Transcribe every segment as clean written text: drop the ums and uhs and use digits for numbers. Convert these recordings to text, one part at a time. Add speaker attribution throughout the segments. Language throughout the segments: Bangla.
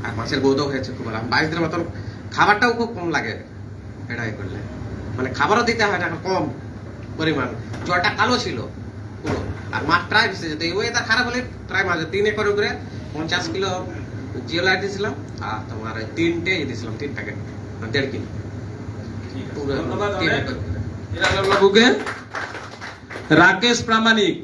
Speaker 1: আর মাছের গৌদ হয়েছে খুব ভালো। 22 দিনের মতন খাবারটাও খুব কম লাগে এটা করলে, মানে খাবারও দিতে হয় না কম পরিমাণ। জলটা কালো ছিল পুরো, আর মাছ ট্রাই বেশি যেত। ওয়েদার খারাপ হলে ট্রাই মাছ 3 একর করে 50 কিলো জিও লাইট দিয়েছিলাম, আর তোমার 3টে দিয়েছিলাম, 3 প্যাকেট 1.5 কিলো।
Speaker 2: বাবুকে রাকেশ প্রামাণিক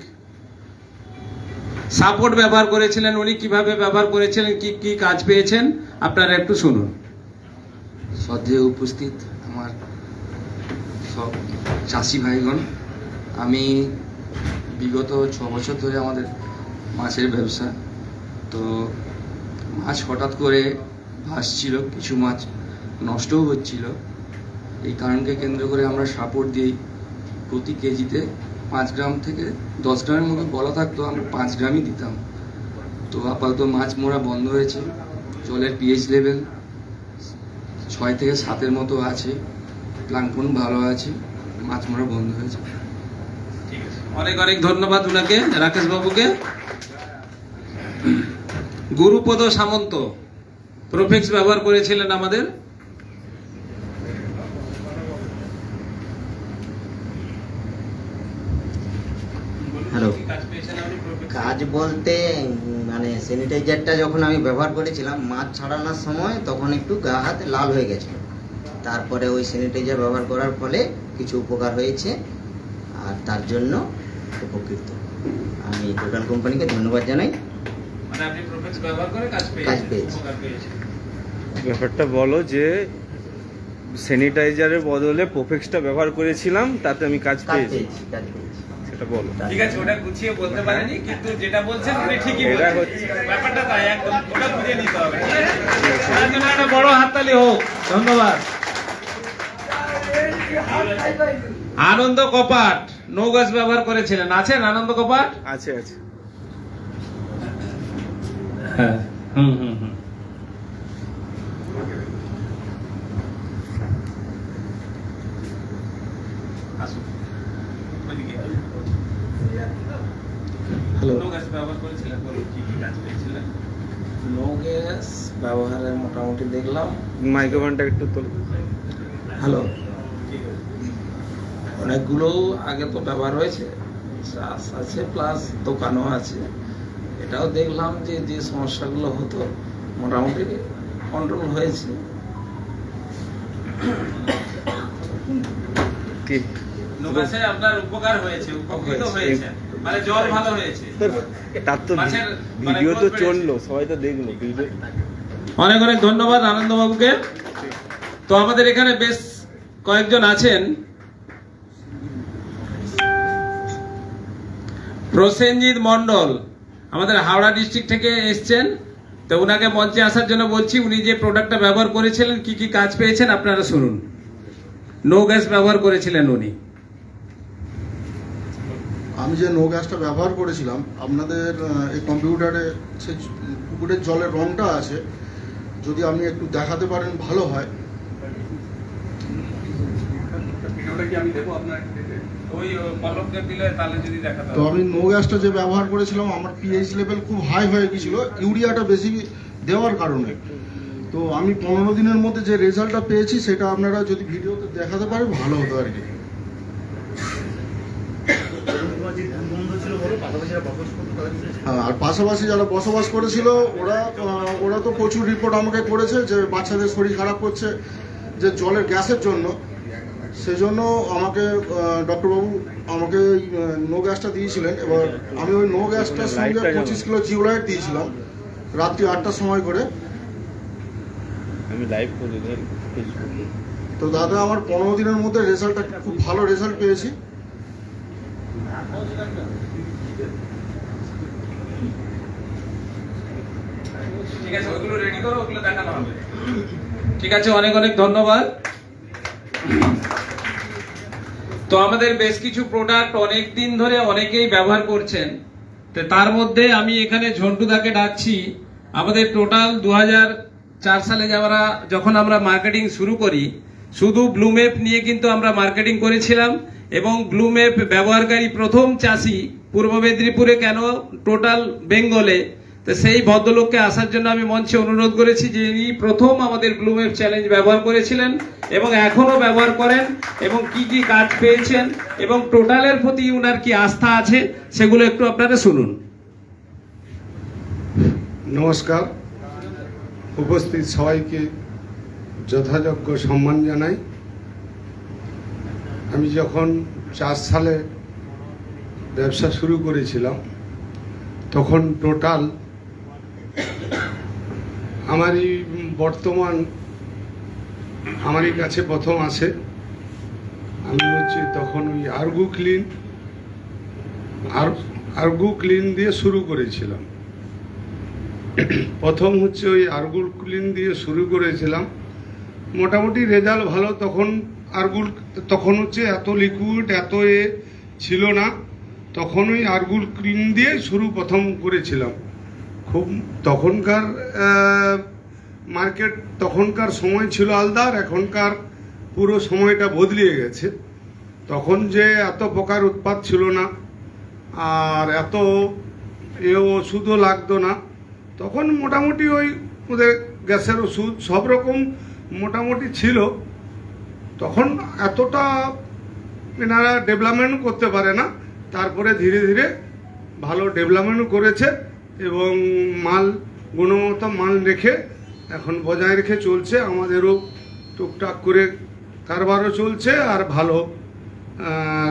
Speaker 2: সাপোর্ট ব্যবহার করেছিলেন, উনি কিভাবে ব্যবহার করেছিলেন, কি কি কাজ পেয়েছেন আপনারা একটু শুনুন।
Speaker 3: সদ্যে উপস্থিত আমার সব চাষি ভাইগণ, আমি বিগত 6 বছর ধরে আমাদের মাছের ব্যবসা। তো মাছ হঠাৎ করে ভাসছিল, কিছু মাছ নষ্টও হচ্ছিল। এই কারণকে কেন্দ্র করে আমরা সাপোর্ট দিই। প্রতি কেজিতে 5 গ্রাম থেকে 10 গ্রামের মতো বলা থাকতো, আমরা 5 গ্রামই দিতাম। তো আপাতত মাছ মরা বন্ধ হয়েছে, জলের পিএইচ লেভেল 6 থেকে 7-এর মতো আছে, প্লাঙ্কটন ভালো আছে, মাছ মরা বন্ধ হয়েছে।
Speaker 2: অনেক অনেক ধন্যবাদ উনাকে, রাকেশ বাবুকে। গুরুপদ সামন্ত প্রোফেক্স ব্যবহার করেছিলেন আমাদের।
Speaker 4: হ্যালো, কাজ বলতে মানে স্যানিটাইজারটা যখন আমি ব্যবহার করেছিলাম মাছ ছাড়ানোর সময়, তখন একটু গা হাত লাল হয়ে গেছিল। তারপরে ওই স্যানিটাইজার ব্যবহার করার ফলে কিছু উপকার হয়েছে, আর তার জন্য উপকৃত। আমি টোটাল কোম্পানিকে ধন্যবাদ জানাই।
Speaker 2: মানে আপনি প্রোফেক্স ব্যবহার করে কাজ
Speaker 4: পেয়েছি।
Speaker 5: ব্যাপারটা বলো যে স্যানিটাইজারের বদলে প্রোফেক্সটা ব্যবহার করেছিলাম, তাতে আমি কাজ পেয়েছি, সেটা বলো।
Speaker 2: ঠিক আছে, ওটা গুছিয়ে বলতে পারেনি, কিন্তু যেটা বলছেন উনি ঠিকই বলছেন। ব্যাপারটা তাই, একদম ওটা বুঝে নিতে হবে। তার জন্য একটা বড় হাততালি হোক। ধন্যবাদ। আনন্দ কপাট নো গ্যাস ব্যবহার করেছিলেন, আছেন আনন্দ কপাট?
Speaker 5: আছে আছে।
Speaker 2: হ্যাঁ, হুম হুম হুম।
Speaker 6: হ্যালো,
Speaker 2: নো গ্যাস ব্যবহার করেছিলেন, বলুন কি কি কাজ পেয়েছিলেন?
Speaker 6: নো গ্যাস ব্যবহারে মোটামুটি দেখলাম।
Speaker 5: মাইক্রোফোনটা একটু তোল।
Speaker 6: হ্যালো, অনেকগুলো আগে তো ব্যবহার হয়েছে, চাষ আছে প্লাস দোকানও আছে। এটাও দেখলাম যে যে সমস্যাগুলো হতো মোটামুটি কন্ট্রোল হয়েছে।
Speaker 5: কি
Speaker 2: নো গ্যাসে আপনার উপকার হয়েছে, উপকৃত হয়েছে, মানে জল ভালো হয়েছে।
Speaker 5: তার তো ভিডিও তো চললো, সবাই তো দেখলো ভিডিও।
Speaker 2: অনেক অনেক ধন্যবাদ আনন্দবাবুকে। তো আমাদের এখানে বেশ কয়েকজন আছেন। প্রসেনজিৎ মন্ডল আমাদের হাওড়া ডিস্ট্রিক্ট থেকে এসছেন, তো উনাকে মঞ্চে আসার জন্য বলছি। উনি যে প্রোডাক্টটা ব্যবহার করেছিলেন, কি কি কাজ পেয়েছেন আপনারা শুনুন। নো গ্যাস ব্যবহার করেছিলেন উনি।
Speaker 7: আমি যে নো গ্যাসটা ব্যবহার করেছিলাম, আপনাদের এই কম্পিউটারে সে পুকুরের জলের রংটা আছে, যদি আপনি একটু দেখাতে পারেন ভালো হয়। তো আমি নো গ্যাসটা যে ব্যবহার করেছিলাম, আমার পিএইচ লেভেল খুব হাই হয়ে গেছিলো ইউরিয়াটা বেশি দেওয়ার কারণে। তো আমি 15 দিনের মধ্যে যে রেজাল্টটা পেয়েছি, সেটা আপনারা যদি ভিডিওতে দেখাতে পারেন ভালো হতো আর কি। আর পাশাপাশি যারা বসবাস করেছিল ওরা তো প্রচুর রিপোর্ট আমাকে করেছে যে বাচ্চাদের শরীর খারাপ করছে যে জলের গ্যাসের জন্য। সেজন্য আমাকে ডক্টরবাবু আমাকে নো গ্যাসটা দিয়েছিলেন। এবার আমি ওই নো গ্যাসটার সঙ্গে 25 কিলো জিওলাইট দিয়েছিলাম রাত্রি 8টার সময় করে।
Speaker 5: আমি লাইভ করি
Speaker 7: তো দাদা আমার 15 দিনের মধ্যে রেজাল্টটা খুব ভালো রেজাল্ট পেয়েছি।
Speaker 2: ঠিক আছে, ওগুলো রেডি করো, ওগুলো দেখানো হবে। ঠিক আছে, অনেক অনেক ধন্যবাদ। তো আমাদের বেশ কিছু প্রোডাক্ট অনেক দিন ধরে অনেকেই ব্যবহার করছেন, তো তার মধ্যে আমি এখানে ঝন্টুদাকে ডাকছি। আমাদের টোটাল 2004 সালে যখন আমরা মার্কেটিং শুরু করি, শুধু ব্লুমেপ নিয়ে কিন্তু আমরা মার্কেটিং করেছিলাম, এবং ব্লুমেপ ব্যবহারকারী প্রথম চাষি পূর্ব মেদিনীপুরে, কেন টোটাল বেঙ্গলে, তো সেই ভদ্রলোককে আসার জন্য আমি মঞ্চে অনুরোধ করেছি, যে ইনি প্রথম আমাদের ব্লুমের চ্যালেঞ্জ ব্যবহার করেছিলেন এবং এখনো ব্যবহার করেন, এবং কি কি কাজ পেয়েছেন এবং টোটালের প্রতি উনার কি আস্থা আছে সেগুলো একটু আপনারা শুনুন।
Speaker 8: নমস্কার, উপস্থিত সবাইকে যথাযোগ্য সম্মান জানাই। আমি যখন 4 সালে ব্যবসা শুরু করেছিলাম তখন টোটাল আমারই বর্তমান আমারই কাছে প্রথম আসে। আমি হচ্ছে তখন ওই আর্গু ক্লিন দিয়ে শুরু করেছিলাম। প্রথম হচ্ছে ওই আর্গুল ক্লিন দিয়ে শুরু করেছিলাম, মোটামুটি রেজাল্ট ভালো। তখন হচ্ছে এত লিকুইড এত ছিল না, তখন ওই আর্গুল ক্লিন দিয়ে প্রথম করেছিলাম। খুব তখনকার মার্কেট, তখনকার সময় ছিল আলাদা, আর এখনকার পুরো সময়টা বদলিয়ে গেছে। তখন যে এত প্রকার উৎপাদ ছিল না, আর এত ওষুধও লাগতো না। তখন মোটামুটি ওই ওদের গ্যাসের ওষুধ সব রকম মোটামুটি ছিল। তখন এতটা এনারা ডেভেলপমেন্ট করতে পারে না, তারপরে ধীরে ধীরে ভালো ডেভেলপমেন্ট করেছে এবং গুণগত মাল রেখে এখন বজায় রেখে চলছে। আমাদেরও টুকটাক করে কারবারও চলছে আর ভালো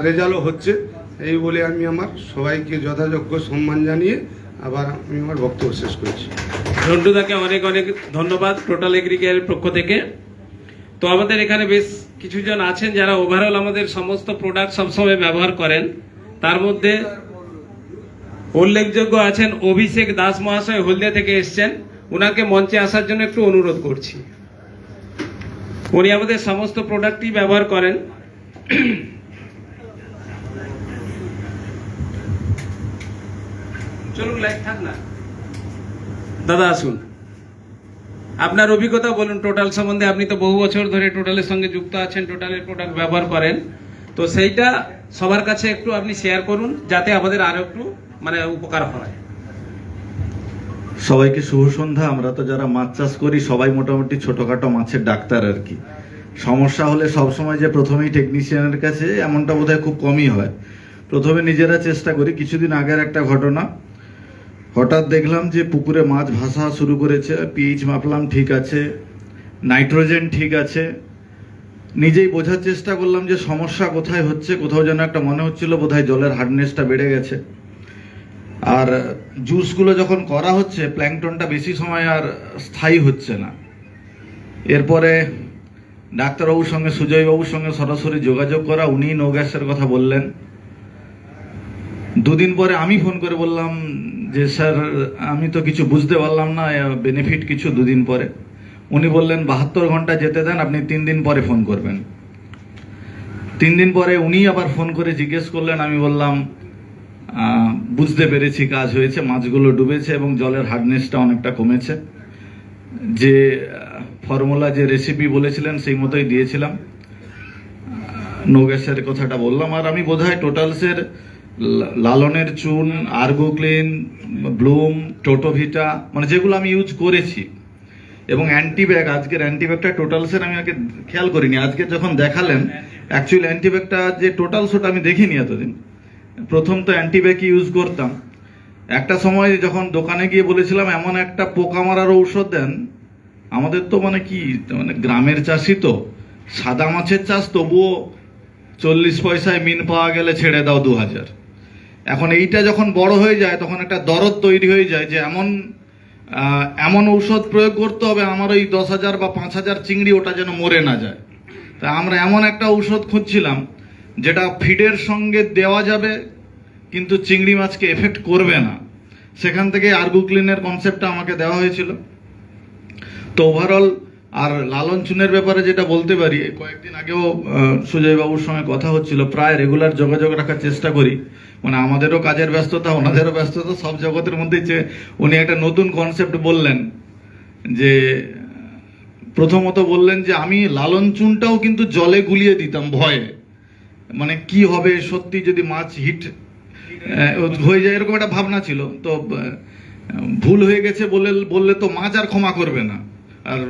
Speaker 8: রেজাল্টও হচ্ছে। এই বলে আমি আমার সবাইকে যথাযোগ্য সম্মান জানিয়ে আবার আমি আমার বক্তব্য শেষ করছি।
Speaker 2: ঝন্টুদাকে অনেক অনেক ধন্যবাদ টোটাল এগ্রিকেয়ারের পক্ষ থেকে। তো আমাদের এখানে বেশ কিছুজন আছেন যারা ওভারঅল আমাদের সমস্ত প্রোডাক্ট সবসময় ব্যবহার করেন। তার মধ্যে উল্লেখযোগ্য আছেন অভিষেক দাস মহাশয়, হলদিয়া থেকে এসছেন। ওনাকে মঞ্চে আসার জন্য একটু অনুরোধ করছি। উনি আমাদের সমস্ত প্রোডাক্টই ব্যবহার করেন। চলুন, লাইট থাক না। দাদা আসুন, আপনার অভিজ্ঞতা বলুন টোটাল সম্বন্ধে। আপনি তো বহু বছর ধরে টোটালের সঙ্গে যুক্ত আছেন, টোটালের প্রোডাক্ট ব্যবহার করেন। তো সেইটা সবার কাছে একটু আপনি শেয়ার করুন, যাতে আমাদের আরো একটু উপকার হয়।
Speaker 9: সবাইকে শুভ সন্ধ্যা। আমরা তো যারা মাছ চাষ করি সবাই মোটামুটি ছোটখাটো মাছের ডাক্তার আর কি। সমস্যা হলে সবসময় যে প্রথমেই টেকনিশিয়ানের কাছে, এমনটা বোধহয় খুব কমই হয়। প্রথমে নিজেরা চেষ্টা করি। কিছুদিন আগের একটা ঘটনা, হঠাৎ দেখলাম যে পুকুরে মাছ ভাসা শুরু করেছে। পিএইচ মাপলাম, ঠিক আছে, নাইট্রোজেন ঠিক আছে। নিজেই বোঝার চেষ্টা করলাম যে সমস্যা কোথায় হচ্ছে। কোথাও যেন একটা মনে হচ্ছিল বোধহয় জলের হার্ডনেসটা বেড়ে গেছে। আর জুসগুলো যখন করা হচ্ছে, প্ল্যাঙ্কটনটা বেশি সময় আর স্থায়ী হচ্ছে না। এরপরে ডাক্তারবাবুর সঙ্গে, সুজয়বাবুর সঙ্গে সরাসরি যোগাযোগ করা, উনি নো গ্যাসের কথা বললেন। দুদিন পরে আমি ফোন করে বললাম যে স্যার আমি তো কিছু বুঝতে পারলাম না, বেনিফিট কিছু। দুদিন পরে উনি বললেন 72 ঘন্টা যেতে দেন, আপনি 3 দিন পরে ফোন করবেন। 3 দিন পরে উনি আবার ফোন করে জিজ্ঞেস করলেন। আমি বললাম বুঝতে পেরেছি, কাজ হয়েছে, মাছগুলো ডুবেছে এবং জলের হার্ডনেসটা অনেকটা কমেছে। যে ফর্মুলা, যে রেসিপি বলেছিলেন সেই মতোই দিয়েছিলাম। নো গ্যাসের কথাটা বললাম। আর আমি বোধহয় টোটালসের লালনের চুন, আর্গোক্লিন, ব্লুম, টোটোভিটা, যেগুলো আমি ইউজ করেছি, এবং অ্যান্টিব্যাগ, আজকের অ্যান্টিব্যাগটা টোটালসের আমি আগে খেয়াল করিনি। আজকে যখন দেখালেন, অ্যাকচুয়ালি অ্যান্টিব্যাগটা যে টোটালস, ওটা আমি দেখিনি এতদিন। প্রথম তো অ্যান্টিব্যাগ ইউজ করতাম। একটা সময় যখন দোকানে গিয়ে বলেছিলাম এমন একটা পোকা মারার ঔষধ দেন, আমাদের তো গ্রামের চাষি, তো সাদা মাছের চাষ, তবুও 40 পয়সায় মিন পাওয়া গেলে ছেড়ে দাও 2000। এখন এইটা যখন বড় হয়ে যায় তখন একটা দরদ তৈরি হয়ে যায় যে এমন ঔষধ প্রয়োগ করতে হবে আমার ওই 10,000 বা 5,000 চিংড়ি ওটা যেন মরে না যায়। তা আমরা এমন একটা ঔষধ খুঁজছিলাম যেটা ফিডের সঙ্গে দেওয়া যাবে কিন্তু চিংড়ি মাছকে এফেক্ট করবে না। সেখান থেকে আর্গুক্লিনের কনসেপ্টটা আমাকে দেওয়া হয়েছিল। তো ওভারঅল, আর লালন চুনের ব্যাপারে যেটা বলতে পারি, কয়েকদিন আগেও সুজয়বাবুর সঙ্গে কথা হচ্ছিল, প্রায় রেগুলার যোগাযোগ রাখার চেষ্টা করি। আমাদেরও কাজের ব্যস্ততা, ওনাদেরও ব্যস্ততা, সব জগতের মধ্যেই উনি একটা নতুন কনসেপ্ট বললেন। যে প্রথমত বললেন যে আমি লালন চুনটাও কিন্তু জলে গুলিয়ে দিতাম ভয়ে, কি হবে সত্যি যদি মাছ হিট হয়ে যায়, এরকম একটা ভাবনা ছিল। তো ভুল হয়ে গেছে বললে তো মাছ আর ক্ষমা করবে না, আর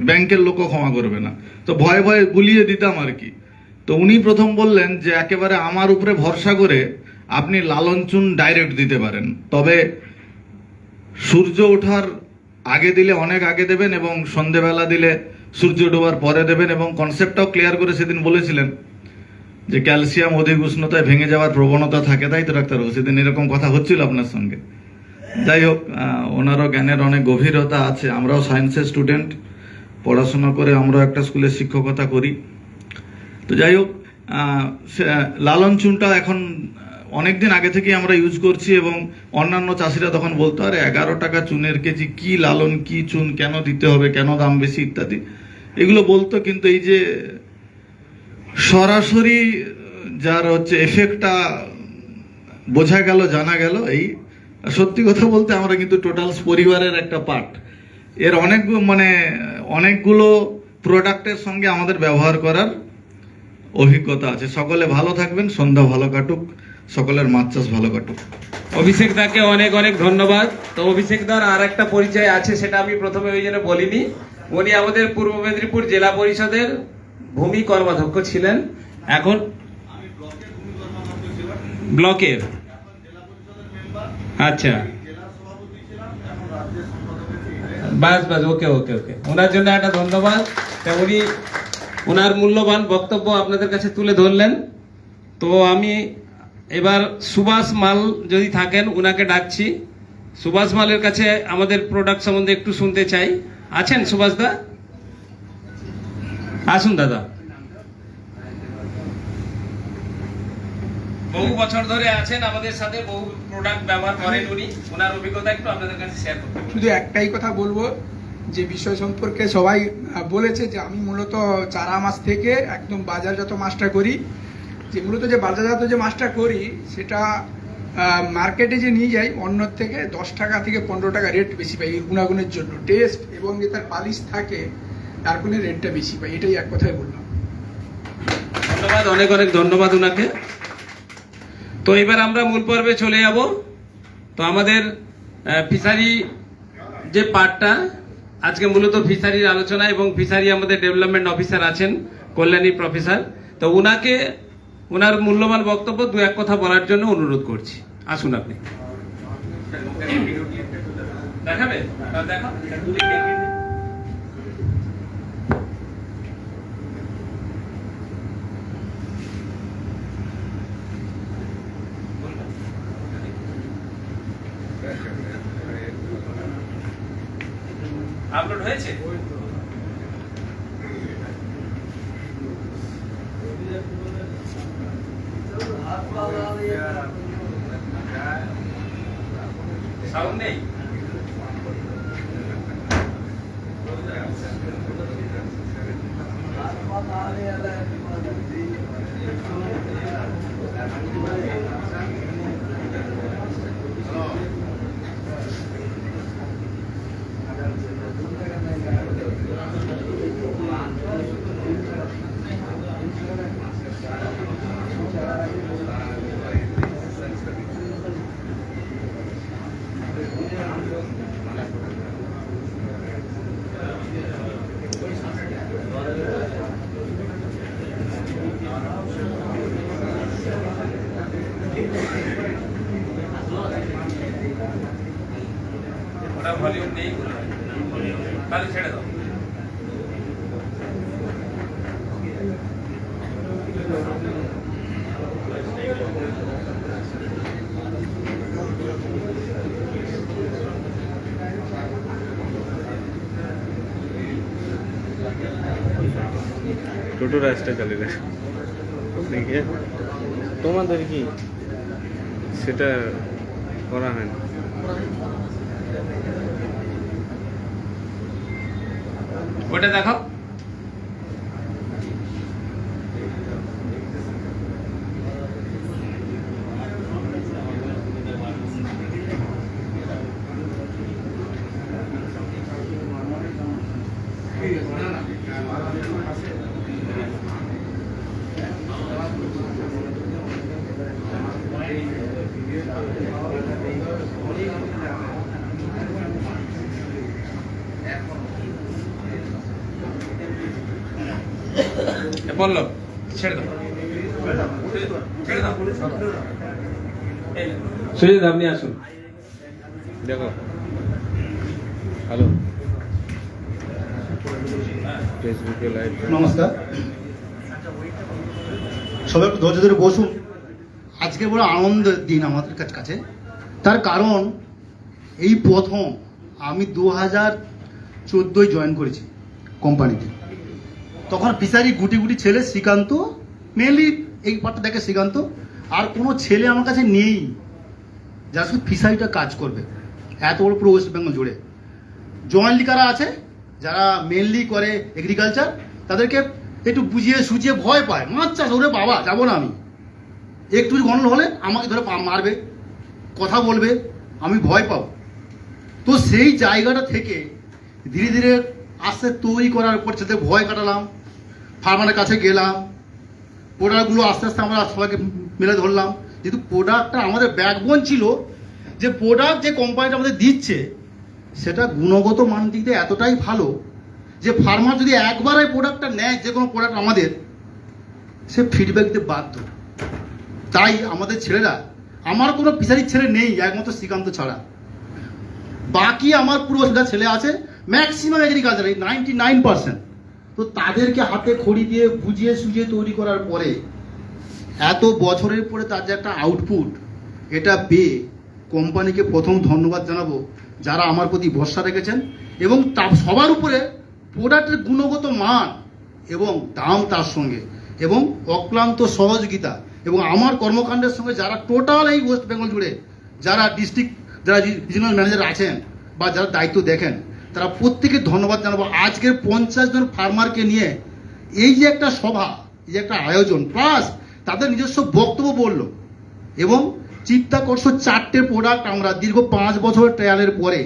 Speaker 9: ব্যাংকের লোকও ক্ষমা করবে না, তো ভয়ে ভয়ে গুলিয়ে দিতাম আর কি। তো উনি প্রথম বললেন যে একেবারে আমার উপরে ভরসা করে আপনি লালন চুন ডাইরেক্ট দিতে পারেন, তবে সূর্য ওঠার আগে দিলে অনেক আগে দেবেন এবং সন্ধেবেলা দিলে সূর্য ডোবার পরে দেবেন, এবং কনসেপ্টটাও ক্লিয়ার করে সেদিন বলেছিলেন যে ক্যালসিয়াম অধিক উষ্ণতায় ভেঙে যাওয়ার প্রবণতা থাকে, তাই তো ডাক্তারবাবু সেদিন এরকম কথা হচ্ছিল আপনার সঙ্গে। যাই হোক, ওনারও জ্ঞানের অনেক গভীরতা আছে। আমরাও সায়েন্সের স্টুডেন্ট, পড়াশোনা করে আমরাও একটা স্কুলে শিক্ষকতা করি। তো যাই হোক, লালন চুনটা এখন অনেকদিন আগে থেকেই আমরা ইউজ করছি, এবং অন্যান্য চাষিরা তখন বলতো আরে 11 টাকা চুনের কেজি, কি লালন কি চুন, কেন দিতে হবে, কেন দাম বেশি ইত্যাদি এগুলো বলতো। কিন্তু এই যে সরাসরি যার হচ্ছে এফেক্টটা বোঝা গেল, জানা গেল, এই সত্যি কথা বলতে আমরা কিন্তু টোটালস পরিবারের একটা পার্ট। এর অনেকগুলো প্রোডাক্টের সঙ্গে আমাদের ব্যবহার করার অভিজ্ঞতা আছে। সকলে ভালো থাকবেন, সন্ধ্যা ভালো কাটুক, সকলের মাছ চাষ ভালো কাটুক।
Speaker 2: অভিষেক দাকে অনেক অনেক ধন্যবাদ। তো অভিষেক দার আর একটা পরিচয় আছে, সেটা আমি প্রথমে ওই জন্য বলিনি। উনি আমাদের পূর্ব মেদিনীপুর জেলা পরিষদের ভূমি কর্মাধ্যক্ষ ছিলেন, এখন ব্লকের। আচ্ছা, বাস ওকে ওকে ওকে, ওনার জন্য একটা ধন্যবাদ। উনি ওনার মূল্যবান বক্তব্য আপনাদের কাছে তুলে ধরলেন। তো আমি এবার সুভাষ মাল যদি থাকেন ওনাকে ডাকছি। সুভাষ মালের কাছে আমাদের প্রোডাক্ট সম্বন্ধে একটু শুনতে চাই। আছেন সুভাষ দা? আসুন দাদা। বহু বছর ধরে আছেন আমাদের সাথে, বহু প্রোডাক্ট ব্যবহার করেন উনি। ওনার অভিজ্ঞতা একটু আপনাদের কাছে শেয়ার করতে।
Speaker 10: শুধু একটাই কথা বলবো, যে বিষয় সম্পর্কে সবাই বলেছে যে আমি মূলত চারা মাছ থেকে একদম বাজারজাত মাছটা করি। যে মূলত যে বাজারজাত যে মাছটা করি সেটা মার্কেটে যে নিয়ে যাই অন্যর থেকে 10 টাকা থেকে 15 টাকা রেট বেশি পাই। এই গুণাগুণের জন্য টেস্ট এবং যে তার পালিশ থাকে তার কোনো রেটটা বেশি পাই। এটাই এক কথায় বললাম।
Speaker 2: ধন্যবাদ, অনেক অনেক ধন্যবাদ ওনাকে। তো এবার আমরা মূল পর্বে চলে যাব। তো আমাদের ফিশারি যে পার্টটা, আজকে মূলত ফিশারির আলোচনা, এবং ফিশারি আমাদের ডেভেলপমেন্ট অফিসার আছেন কল্যাণী প্রফেসর। তো ওনাকে ওনার মূল্যবান বক্তব্য দু এক কথা বলার জন্য অনুরোধ করছি। আসুন আপনি। দেখাবে? দেখো। আপলোড হয়েছে? সাউন্ড নেই? ওটা ভলিউম নেই, তাহলে ছেড়ে দাও।
Speaker 5: টোটো রাস্তা চালিয়ে দেয় দেখে তোমাদের কি সেটা করা হয় না?
Speaker 2: ওটা দেখাও। বললো ছেড়ে দাও, সুজিত আপনি আসুন।
Speaker 5: দেখো হ্যালো ফেসবুকে লাইভ।
Speaker 11: নমস্কার, সবাই একটু ধৈর্য ধরে বসুন। আজকে বড় আনন্দের দিন আমাদের কাছে। তার কারণ এই প্রথম আমি 2014 জয়েন করেছি কোম্পানিতে। তখন ফিশারি গুটি গুটি ছেলে, শ্রীকান্ত মেনলি এই পার্টটা দেখে শ্রীকান্ত, আর কোনো ছেলে আমার কাছে নেই যারা শুধু ফিশারিটা কাজ করবে এত বড় পুরো ওয়েস্ট বেঙ্গল জুড়ে। জয়েন্টলি কারা আছে যারা মেনলি করে এগ্রিকালচার, তাদেরকে একটু বুঝিয়ে সুঝিয়ে ভয় পায়, মাছ চাষ ওরে বাবা যাবো না আমি, একটু গন্ডল হলে আমাকে ধরে মারবে, কথা বলবে, আমি ভয় পাবো। তো সেই জায়গাটা থেকে ধীরে ধীরে আস্তে তৈরি করার পর যাতে ভয় কাটালাম, ফার্মারের কাছে গেলাম, প্রোডাক্টগুলো আস্তে আস্তে আমরা সবাইকে মেলে ধরলাম। যেহেতু প্রোডাক্টটা আমাদের ব্যাকবোন ছিল, যে প্রোডাক্ট যে কোম্পানিটা আমাদের দিচ্ছে সেটা গুণগত মান দিক দিয়ে এতটাই ভালো যে ফার্মার যদি একবার এই প্রোডাক্টটা নেয়, যে কোনো প্রোডাক্ট আমাদের, সে ফিডব্যাক দিতে বাধ্য। তাই আমাদের ছেলেরা, আমার কোনো ফিশারির ছেলে নেই একমাত্র শ্রীকান্ত ছাড়া, বাকি আমার পুরো ছেলে আছে ম্যাক্সিমাম এগ্রিকালচার 99%। তো তাদেরকে হাতে খড়ি দিয়ে বুঝিয়ে সুঝিয়ে তৈরি করার পরে এত বছরের পরে তার যে একটা আউটপুট, এটা পেয়ে কোম্পানিকে প্রথম ধন্যবাদ জানাবো যারা আমার প্রতি ভরসা রেখেছেন, এবং সবার উপরে প্রোডাক্টের গুণগত মান এবং দাম তার সঙ্গে, এবং অক্লান্ত সহযোগিতা, এবং আমার কর্মকাণ্ডের সঙ্গে যারা টোটাল এই ওয়েস্ট বেঙ্গল জুড়ে যারা ডিস্ট্রিক্ট, যারা রিজিওনাল ম্যানেজার আছেন বা যারা দায়িত্ব দেখেন, তারা প্রত্যেকে ধন্যবাদ জানাবো। আজকের 50 জন ফার্মারকে নিয়ে এই যে একটা সভা, এই যে একটা আয়োজন, প্লাস তাদের নিজস্ব বক্তব্য বললো, এবং চিত্তাকর্ষ 4টে প্রোডাক্ট আমরা দীর্ঘ 5 বছরের ট্রায়ালের পরে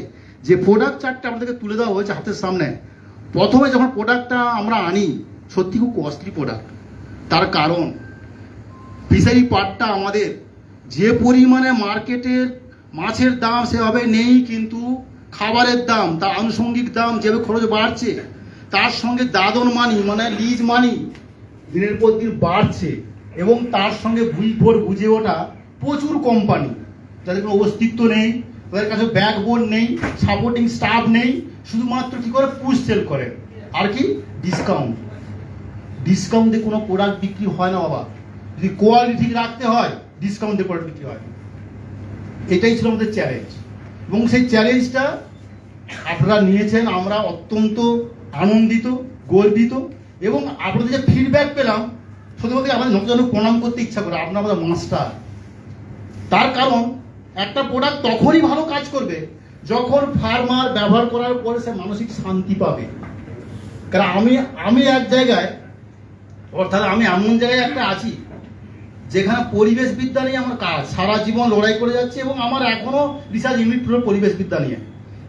Speaker 11: যে প্রোডাক্ট 4টে আমাদেরকে তুলে দেওয়া হয়েছে হাতের সামনে। প্রথমে যখন প্রোডাক্টটা আমরা আনি সত্যি খুব কস্টলি প্রোডাক্ট, তার কারণ ফিশারি পার্টটা আমাদের যে পরিমাণে মার্কেটের মাছের দাম সেভাবে নেই, কিন্তু খাবারের দাম, তার আনুষঙ্গিক দাম যেভাবে খরচ বাড়ছে, তার সঙ্গে দাদন মানি মানে লিজ মানি দিনের পর দিন বাড়ছে, এবং তার সঙ্গে বুঝে ওঠা প্রচুর কোম্পানি যাদের কোনো অস্তিত্ব নেই, তাদের কাছে ব্যাকবোন নেই, সাপোর্টিং স্টাফ নেই, শুধুমাত্র কি করে পুশ সেল করে, আর কি ডিসকাউন্ট। ডিসকাউন্টে কোনো প্রোডাক্ট বিক্রি হয় না বাবা, যদি কোয়ালিটি ঠিক রাখতে হয় ডিসকাউন্টে প্রোডাক্ট বিক্রি হয়। এটাই ছিল আমাদের চ্যালেঞ্জ, এবং সেই চ্যালেঞ্জটা আপনারা নিয়েছেন, আমরা অত্যন্ত আনন্দিত, গর্বিত, এবং আপনাদের যে ফিডব্যাক পেলাম সত্যি বলতে আমাদের নতুন প্রণাম করতে ইচ্ছা করে। আপনারা আমাদের মাস্টার। তার কারণ একটা প্রোডাক্ট তখনই ভালো কাজ করবে যখন ফার্মার ব্যবহার করার পরে সে মানসিক শান্তি পাবে। কারণ আমি এক জায়গায়, অর্থাৎ আমি এমন জায়গায় একটা আছি যেখানে পরিবেশ বিদ্যা নিয়ে আমার কাজ, সারা জীবন লড়াই করে যাচ্ছে, এবং আমার এখনো রিসার্চ ইউনিট পুরো পরিবেশ বিদ্যা নিয়ে।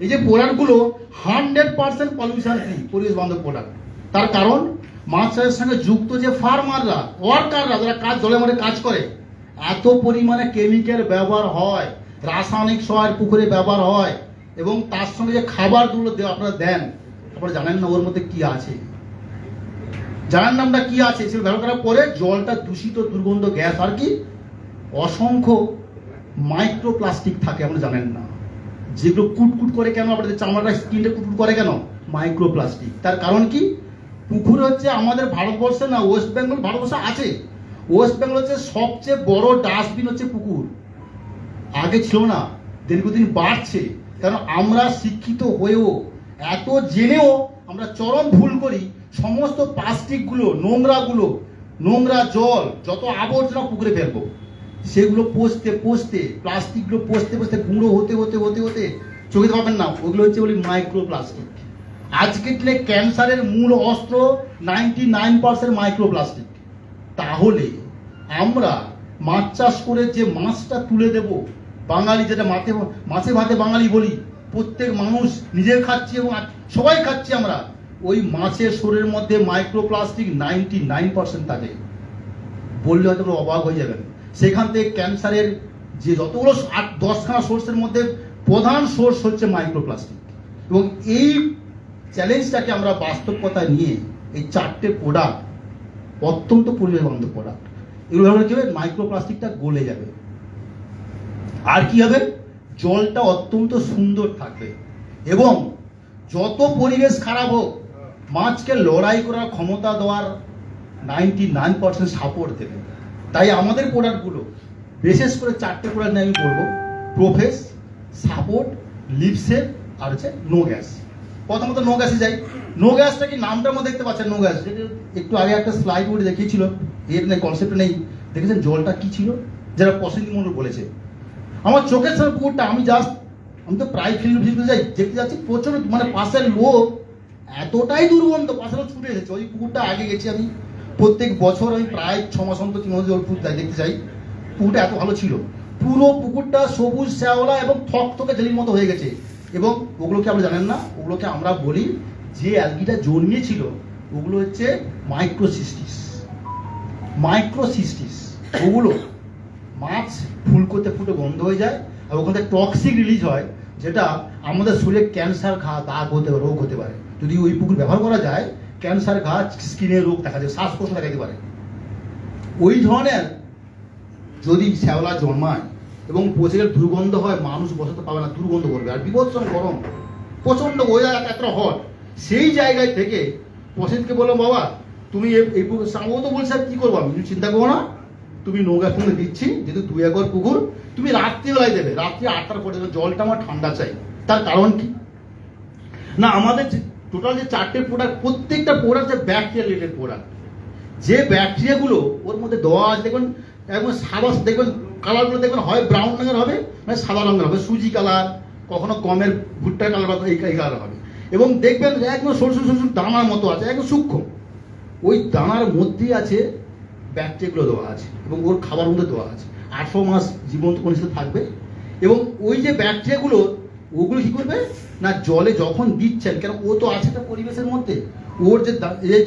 Speaker 11: এই যে প্রোডাক্টগুলো 100% পলিউশন ফ্রি, পরিবেশ বান্ধব প্রোডাক্ট। তার কারণ মাছ চাষের সঙ্গে যুক্ত যে ফার্মাররা, ওয়ার্কাররা যারা কাজ জলে মরে কাজ করে, এত পরিমাণে কেমিক্যাল ব্যবহার হয়, রাসায়নিক সার পুকুরে ব্যবহার হয়, এবং তার সঙ্গে যে খাবারগুলো আপনারা দেন, আপনারা জানেন না ওর মধ্যে কি আছে, জানার নামটা কি আছে। সেগুলো ব্যবহার করার পরে জলটা দূষিত, দুর্গন্ধ গ্যাস, আর কি অসংখ্য মাইক্রোপ্লাস্টিক থাকে, আপনারা জানেন না, যেগুলো কুটকুট করে কেন, আপনাদের চামড়াটা স্কিনটা কুটকুট করে কেন, মাইক্রোপ্লাস্টিক। তার কারণ কি, পুকুর হচ্ছে আমাদের ভারতবর্ষে না, ওয়েস্ট বেঙ্গল ভারতবর্ষে আছে, ওয়েস্ট বেঙ্গল হচ্ছে সবচেয়ে বড় ডাস্টবিন হচ্ছে পুকুর। আগে ছিল না, দীর্ঘদিন বাড়ছে, কারণ আমরা শিক্ষিত হয়েও, এত জেনেও আমরা চরম ভুল করি। সমস্ত প্লাস্টিকগুলো, নোংরা জল, যত আবর্জনা পুকুরে ফেলবো, সেগুলো পচতে প্লাস্টিকগুলো পচতে গুঁড়ো হতে চোখে পাবেন না, ওগুলো হচ্ছে বলি মাইক্রোপ্লাস্টিক। আজকের দিনে ক্যান্সারের মূল অস্ত্র 99% মাইক্রোপ্লাস্টিক। তাহলে আমরা মাছ চাষ করে যে মাছটা তুলে দেব, বাঙালি যেটা মাছে ভাতে বাঙালি বলি, প্রত্যেক মানুষ নিজে খাচ্ছি এবং সবাই খাচ্ছি আমরা, ওই মাছের শরীরের মধ্যে মাইক্রোপ্লাস্টিক 99% থাকে। বললে হয়তো অবাক হয়ে যাবেন। সেখান থেকে ক্যান্সারের যে যতগুলো 8-10খানা সোর্সের মধ্যে প্রধান সোর্স হচ্ছে মাইক্রোপ্লাস্টিক। এবং এই চ্যালেঞ্জটাকে আমরা বাস্তবতায় নিয়ে এই 4টে প্রোডাক্ট অত্যন্ত পরিবেশ বান্ধব প্রোডাক্ট। এগুলো ব্যবহার কি হবে, মাইক্রোপ্লাস্টিকটা গলে যাবে। আর কি হবে, জলটা অত্যন্ত সুন্দর থাকবে এবং যত পরিবেশ খারাপ হোক মাছকে লড়াই করার ক্ষমতা দেওয়ার 99% সাপোর্ট দেবে। তাই আমাদের প্রোডাক্টগুলো বিশেষ করে 4টে প্রোডাক্ট নিয়ে আমি বলবো, প্রোফেস, সাপোর্ট, লিপসেভ আর হচ্ছে নো গ্যাস। প্রথমত নো গ্যাসে যাই। নো গ্যাসটা কি নামটার মধ্যে দেখতে পাচ্ছেন, নো গ্যাস। একটু আগে একটা স্লাইড বোর্ডে দেখিয়েছিল, এর নেই, কনসেপ্ট নেই, দেখেছেন জলটা কি ছিল, যারা প্রসেনজিৎ মন্ডল বলেছে। আমার চোখের সামনে পুকুরটা, আমি তো প্রায় ফিল্ড ভিজিট যাই, দেখতে যাচ্ছি প্রচুর, মানে পাশের লোক এতটাই দুর্গন্ধ, পাশের লোক ছুটে এসেছে। ওই পুকুরটা আগে গেছি আমি, প্রত্যেক বছর আমি প্রায় 6 মাস অন্তর 3 মাস জল পুকুর দেখতে চাই। পুকুরটা এত ভালো ছিল, পুরো পুকুরটা সবুজ শ্যাওলা এবং থকথকে জেলির মতো হয়ে গেছে। এবং ওগুলোকে আপনি জানেন না, ওগুলোকে আমরা বলি যে অ্যালগিটা জন্মিয়েছিল ওগুলো হচ্ছে মাইক্রোসিস্টিস। ওগুলো মাছ ফুলকোতে ফুটে বন্ধ হয়ে যায় আর ওখান থেকে টক্সিক রিলিজ হয়, যেটা আমাদের শরীরে ক্যান্সার ঘা, দাগ হতে পারে, রোগ হতে পারে। যদি ওই পুকুর ব্যবহার করা যায়, ক্যান্সার ঘা, স্কিনের রোগ দেখা যায়, শ্বাসকষ্ট দেখা যেতে পারে। ওই ধরনের যদি শ্যাওলা জন্মায় এবং পচে গেলে দুর্গন্ধ হয়, মানুষ বসাতে পাবে না, দুর্গন্ধ করবে। আর বিভৎসম গরম, প্রচন্ড ওয়েদার এতটা হট, সেই জায়গায় থেকে প্রসেনকে বললাম, বাবা তুমি এই পুকুর, ও তো বলছে কি করবো, আমি চিন্তা করবো না, তুমি নৌকা ফোনে দিচ্ছি, যেহেতু 2 একর পুকুর, তুমি রাত্রিবেলায় দেবে, রাত্রি 8টার পরে দেবে, জলটা আমার ঠান্ডা চাই। তার কারণ কি না, আমাদের টোটাল যে 4টে প্রোডাক্ট, প্রত্যেকটা প্রোডাক্ট যে ব্যাকটেরিয়া রিলেটেড প্রোডাক্ট, যে ব্যাকটেরিয়াগুলো ওর মধ্যে দেওয়া আছে, দেখবেন একদম সাদা, দেখবেন কালারগুলো দেখবেন হয় ব্রাউন রঙের হবে, মানে সাদা রঙের হবে, সুজি কালার, কখনো কমের ভুট্টার কালার, এই কালার হবে। এবং দেখবেন একদম সরু সরু দানার মতো আছে, একদম সূক্ষ্ম, ওই দানার মধ্যেই আছে ব্যাকটেরিয়াগুলো দেওয়া আছে এবং ওর খাবার মধ্যে দেওয়া আছে। 800 মাস জীবন্ত পরিস্থিতি থাকবে। এবং ওই যে ব্যাকটেরিয়াগুলো, ওগুলো কি করবে না, জলে যখন দিচ্ছেন, কেন ও তো আছে একটা পরিবেশের মধ্যে, ওর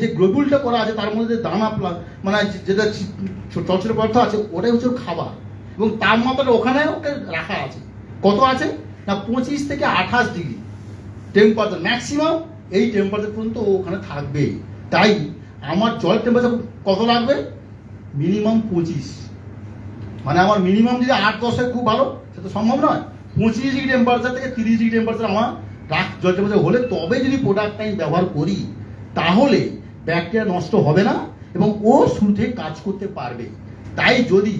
Speaker 11: যে গ্লোবুলটা করা আছে তার মধ্যে দানা মানে যেটা চলচল পদার্থ আছে, ওটাই হচ্ছে ওর খাবার। এবং তাপমাত্রাটা ওখানে ওকে রাখা আছে, কত আছে না 25 থেকে 28 ডিগ্রি টেম্পারেচার ম্যাক্সিমাম, এই টেম্পারেচার পর্যন্ত ওখানে থাকবে। তাই আমার জলের টেম্পারেচার কত লাগবে, মিনিমাম 25, মানে আমার মিনিমাম যদি 8-10 খুব ভালো, সেটা সম্ভব নয়। 25 ডিগ্রি টেম্পারেচার থেকে 30 ডিগ্রি টেম্পারেচার আমার জল টেম্পারেচার হলে তবে যদি প্রোডাক্টটা আমি ব্যবহার করি, তাহলে ব্যাকটেরিয়া নষ্ট হবে না এবং ও শুরু থেকে কাজ করতে পারবে। তাই যদি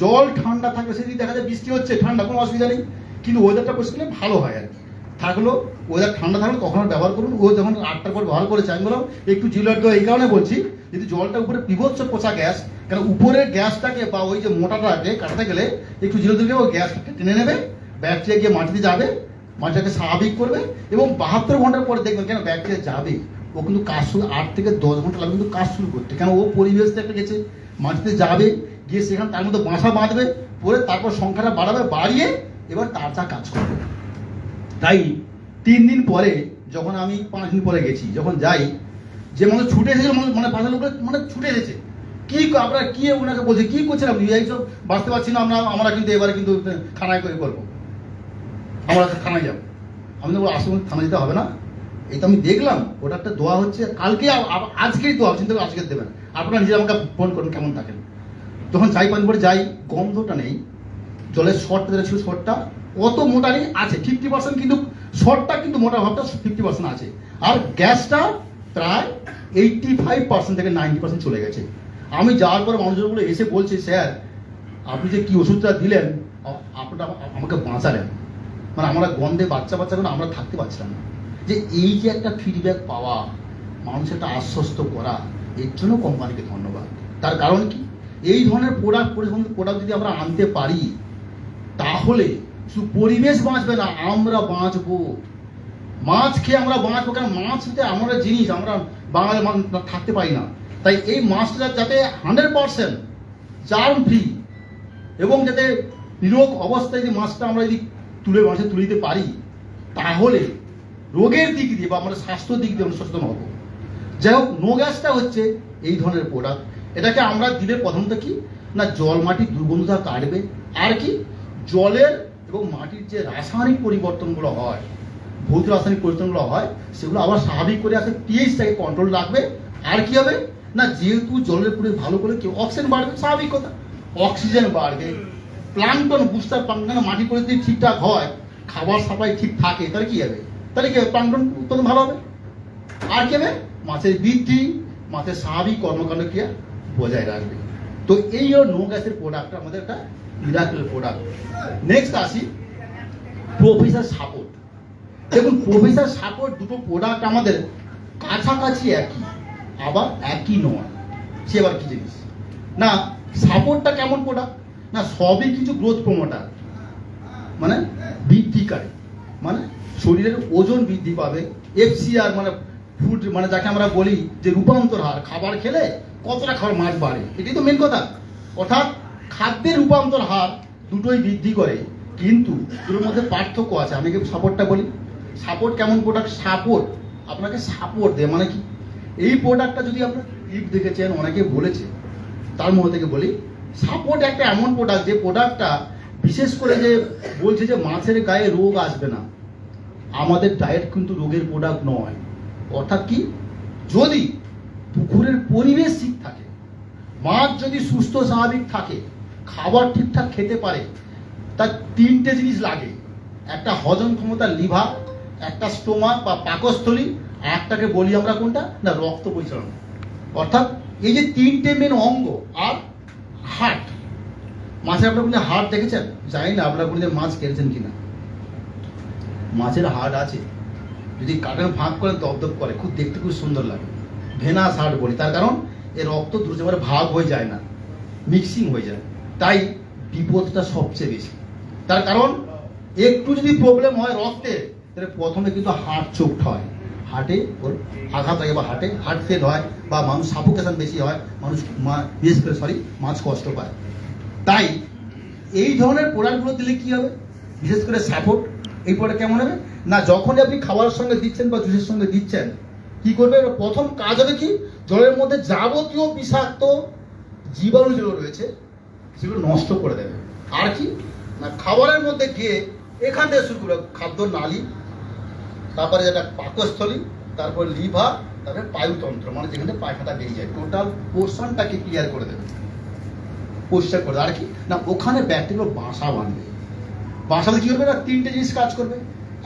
Speaker 11: জল ঠান্ডা থাকলে, সেদিকে দেখা যায় বৃষ্টি হচ্ছে, ঠান্ডা, কোনো অসুবিধা নেই, কিন্তু ওয়েদারটা পরিষ্কার ভালো হয় আর কি। থাকলো ওয়েদার ঠান্ডা থাকলে তখন ব্যবহার করুন। ও যখন 8টার পর ব্যবহার করেছে, আমি বললাম একটু জিলার দেওয়া, এই কারণে বলছি, যদি জলটা উপরে বিভৎস পচা গ্যাস, কারণ উপরের গ্যাসটাকে বা ওই যে মোটাটাকে কাটাতে গেলে একটু জিলার দিলে ওই গ্যাসটাকে টেনে নেবে, ব্যাকটেরিয়া গিয়ে মাটিতে যাবে, মাটিটাকে স্বাভাবিক করবে এবং 72 ঘন্টার পরে দেখবেন কেন ব্যাকটেরিয়া যাবে, ও কিন্তু কাজ শুরু 8 থেকে 10 ঘন্টা লাগবে কিন্তু কাজ শুরু করতে, কেন ও পরিবেশ থেকে গেছে, মাটিতে যাবে, গিয়ে সেখানে তার মধ্যে বাসা বাঁধবে, পরে তারপর সংখ্যাটা বাড়াবে, বাড়িয়ে এবার তার যা কাজ করবে। তাই 3 দিন পরে যখন আমি 5 দিন পরে গেছি, যখন যাই, যে মানুষ ছুটে এসেছে, মানে পাশের লোক মানে ছুটে এসেছে, কি আপনারা কি ওনাকে বলছে, কি করছেন আপনি, এইসব বাঁচতে পারছি না আমরা কিন্তু এবারে কিন্তু থানায় করে করবো, আমরা থানায় যাবো। আমি তো আসলে থানা যেতে হবে না, এই তো আমি দেখলাম প্রোডাক্টটা দেওয়া হচ্ছে, কালকে আজকেই দেওয়া, চিন্তা করে আজকে দেবেন, আপনারা নিজে আমাকে ফোন করুন কেমন থাকেন। যখন যাই 5 দিন পরে যাই, গন্ধটা নেই, জলের শর্টটা যেটা ছিল শর্টটা অত মোটা নেই, আছে 50%, কিন্তু শর্টটা কিন্তু মোটা ভাবটা 50% আছে, আর গ্যাসটা প্রায় 85% থেকে 90% চলে গেছে। আমি যাওয়ার পরে মানুষগুলো এসে বলছে, স্যার আপনি যে কি ওষুধটা দিলেন, আপনারা আমাকে বাঁচালেন, মানে আমরা গন্ধে বাচ্চা করে আমরা থাকতে পারছিলাম না। যে এই যে একটা ফিডব্যাক পাওয়া, মানুষের একটা আশ্বস্ত করা, এর জন্য কোম্পানিকে ধন্যবাদ। তার কারণ কি, এই ধরনের প্রোডাক্ট যদি আমরা আনতে পারি, তাহলে শুধু পরিবেশ বাঁচবে না, আমরা বাঁচবো, মাছ খেয়ে আমরা বাঁচবো। কারণ মাছ হচ্ছে আমরা জিনিস, আমরা বাঙালি মানুষ থাকতে পারি না। তাই এই মাছটা যাতে 100% জার্ম ফ্রি এবং যাতে নিরোগ অবস্থায় যে মাছটা আমরা যদি মাছে তুলে দিতে পারি, তাহলে রোগের দিক দিয়ে বা আমরা স্বাস্থ্য দিক দিয়ে সচেতন হবো। যাই হোক, নো গ্যাসটা হচ্ছে এই ধরনের প্রোডাক্ট। এটাকে আমরা দিলে প্রথমত কি না, জল মাটির দুর্গন্ধতা কাটবে, আর কি জলের এবং মাটির যে রাসায়নিক পরিবর্তনগুলো হয়, ভৌত রাসায়নিক পরিবর্তনগুলো হয়, সেগুলো আবার স্বাভাবিক করে আসে, পিএইচটাকে কন্ট্রোল রাখবে। আর কি হবে না যেহেতু জলের পরিবেশ ভালো করে কি অক্সিজেন বাড়বে, স্বাভাবিক কথা, অক্সিজেন বাড়বে, প্লাঙ্কটন বুস্টার প্লাঙ্কটন, মাটি পরিস্থিতি ঠিকঠাক হয়, খাবার সাপ্লাই ঠিক থাকে, তাহলে কি হবে, তাহলে কি হবে, প্লাঙ্কটন উৎপাদন ভালো হবে। আর কি হবে, মাছের বৃদ্ধি, মাছের স্বাভাবিক কর্মকাণ্ড ক্রিয়া বজায় রাখবে। তো এই হলো নো গ্যাসের প্রোডাক্ট, আমাদের একটা মিরাকেল প্রোডাক্ট। নেক্সট আসি প্রফেসর সাপোর্ট। দেখুন প্রফেসর সাপোর্ট দুটো প্রোডাক্ট আমাদের কাছাকাছি একই, আবার একই নয়। সে আবার কি জিনিস না, সাপোর্টটা কেমন প্রোডাক্ট না, সবই কিছু গ্রোথ প্রমোটার, মানে বৃদ্ধিকারী, মানে শরীরের ওজন বৃদ্ধি পাবে। এফসিআর মানে ফুড, মানে যাকে আমরা বলি যে রূপান্তর হার, খাবার খেলে কতটা খাবার মাছ বাড়ে, এটাই তো মেন কথা। অর্থাৎ খাদ্যের রূপান্তর হার দুটোই বৃদ্ধি করে, কিন্তু দুটোর মধ্যে পার্থক্য আছে। আমি কি সাপোর্টটা বলি, সাপোর্ট কেমন প্রোডাক্ট, সাপোর্ট আপনাকে সাপোর্ট দেয়, মানে কি এই প্রোডাক্টটা যদি আপনার ক্লিপ দেখেছেন, অনেকে বলেছে, তার মধ্যে থেকে বলি সাপোর্ট একটা এমন প্রোডাক্ট যে প্রোডাক্টটা বিশেষ করে যে বলছে যে মাছের গায়ে রোগ আসবে না, আমাদের ডায়েট কিন্তু রোগের প্রোডাক্ট নয়। অর্থাৎ কি, যদি পুকুরের পরিবেশ ঠিক থাকে, মাছ যদি সুস্থ স্বাভাবিক থাকে, খাবার ঠিকঠাক খেতে পারে, তার তিনটে জিনিস লাগে, একটা হজম ক্ষমতা লিভার, একটা স্টোমাক বা পাকস্থলী, আর একটাকে বলি আমরা কোনটা না রক্ত পরিচালনা। অর্থাৎ এই যে তিনটে মেন অঙ্গ, আর হার্ট। মাছের আপনার কোনো হার্ট দেখেছেন, জানি না আপনার কোনো মাছ খেয়েছেন কিনা, মাছের হার্ট আছে, যদি কাটেন ভাগ করে দপদপ করে, খুব দেখতে খুব সুন্দর লাগে, ভেনাস হার্ট বলি। তার কারণ এর রক্ত দ্রুত ভাগ হয়ে যায় না, মিক্সিং হয়ে যায়, তাই বিপদটা সবচেয়ে বেশি। তার কারণ একটু যদি প্রবলেম হয় রক্তে, তাহলে প্রথমে কিন্তু হার্ট চোকড হয়, হার্টে ওর আঘাত হয়, বা হার্ট ফেল হয়, বা মানুষ সাফোকেশন বেশি হয়, মানুষ বিশেষ করে মাছ কষ্ট পায়। তাই এই ধরনের প্রোডাক্টগুলো দিলে কি হবে, বিশেষ করে সাপোর্ট, এই প্রোডাক্ট কেমন হবে না, যখনই আপনি খাবারের সঙ্গে দিচ্ছেন বা জুসের সঙ্গে দিচ্ছেন, কি করবে, প্রথম কাজ হবে কি, জলের মধ্যে যাবতীয় বিষাক্ত জীবাণু যেগুলো রয়েছে সেগুলো নষ্ট করে দেবে। আর কি না, খাবারের মধ্যে গিয়ে এখান থেকে শুরু করবে, খাদ্য নালী, তারপরে যেটা পাকস্থলী, তারপর লিভার, তারপরে পায়ুতন্ত্র, মানে যেখানে পায়খানা বেরিয়ে যায়, টোটাল পোর্শনটাকে ক্লিয়ার করে দেবে, পরিষ্কার করে দেবে। আর কি না, ওখানে ব্যাকটেরিয়া বাসা বাঁধবে। বাসাতে কি করবে না, তিনটে জিনিস কাজ করবে।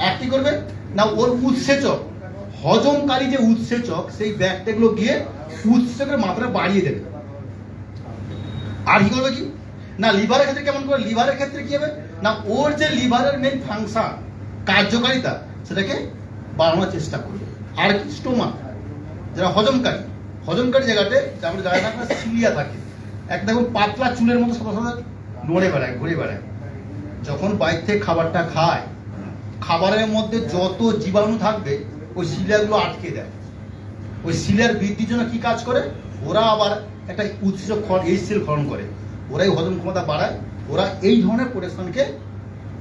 Speaker 11: একটি করবে না, ওর উৎসেচক, হজমকারী যে উৎসেচক, সেই ব্যাকটেরিয়াগুলো গিয়ে উৎসেচকের মাত্রা বাড়িয়ে দেবে। আর কি করবে কি না, লিভারের ক্ষেত্রে কেমন করে, লিভারের ক্ষেত্রে কি হবে না, ওর যে লিভারের মেন ফাংশন, কার্যকারিতা, সেটাকে বাড়ানোর চেষ্টা করবে। আর কি স্টোমাক, যারা হজমকারী জায়গাতে, যেমন জায়গাটা আপনার সিলিয়া থাকে, একটা দেখুন পাতলা চুলের মতো সাদা সাদা নড়ে বেড়ায়, ঘুরে বেড়ায়, যখন বাইরে থেকে খাবারটা খায়, খাবারের মধ্যে যত জীবাণু থাকবে ওই শিলাগুলো আটকে দেয়। ওই শিলার বৃদ্ধির জন্য কি কাজ করে, ওরা আবার একটা উৎসেচক এইচসিএল ক্ষরণ করে, ওরাই হজম ক্ষমতা বাড়ায়, ওরা এই ধরনের প্রোটেকশনকে